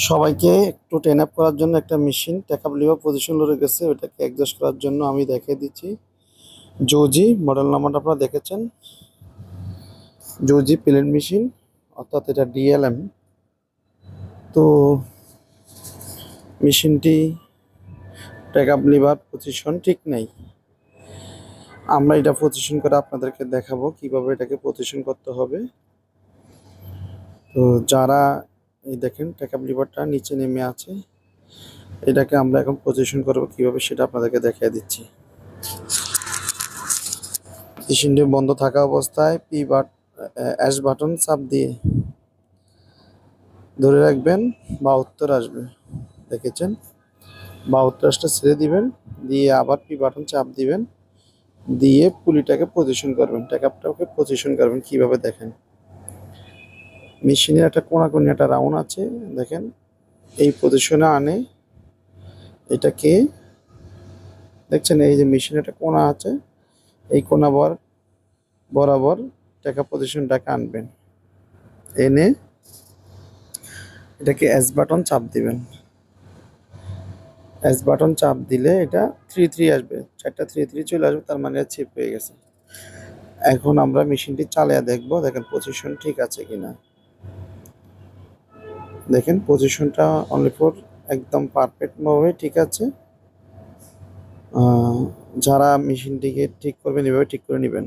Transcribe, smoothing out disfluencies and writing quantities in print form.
সবাইকে একটু ten up করার জন্য একটা মেশিন টেকআপ লিভার পজিশন লড়ে গেছে, ওটাকে অ্যাডজাস্ট করার জন্য আমি দেখিয়ে দিচ্ছি। জোজি মডেল নাম্বারটা আপনারা দেখেছেন, জোজি প্লেন মেশিন, অর্থাৎ এটা ডিএলএম। তো মেশিনটি টেকআপ লিভার পজিশন ঠিক নেই। আমরা এটা পজিশন করে আপনাদেরকে দেখাবো কিভাবে এটাকে পজিশন করতে হবে। তো যারা এই দেখেন টেকআপ লিভারটা নিচে নেমে আছে, এটাকে আমরা এখন পজিশন করবো কিভাবে সেটা আপনাদেরকে দেখিয়ে দিচ্ছি। মেশিনটি বন্ধ থাকা অবস্থায় অ্যাশ বাটন চাপ দিয়ে ধরে রাখবেন, বা উত্তর আসবে, দেখেছেন, বা উত্তরটা ছেড়ে দিবেন, দিয়ে আবার পি বাটন চাপ দিবেন, দিয়ে পুলিটাকে পজিশন করবেন, ট্যাকআপটাকে পজিশন করবেন কিভাবে দেখেন। মেশিনের একটা কোনাকুনি একটা রাউন্ড আছে, দেখেন এই পজিশনে আনে এটাকে, দেখছেন এই যে মেশিনের একটা কোনা আছে, এই কোনা বরাবর ট্যাকআপ পজিশনটাকে আনবেন, এনে এটাকে এস বাটন চাপ দিবেন। এস বাটন চাপ দিলে এটা 3 আসবে, 4টা 3 চলে আসবে, তার মানে চিপ হয়ে গেছে। এখন আমরা মেশিনটি চালিয়ে দেখব, দেখেন পজিশন ঠিক আছে কিনা। দেখেন পজিশনটা অনলি ফর একদম পারফেক্টভাবে ঠিক আছে। যারা মেশিনটিকে ঠিক করবেন এভাবে ঠিক করে নেবেন।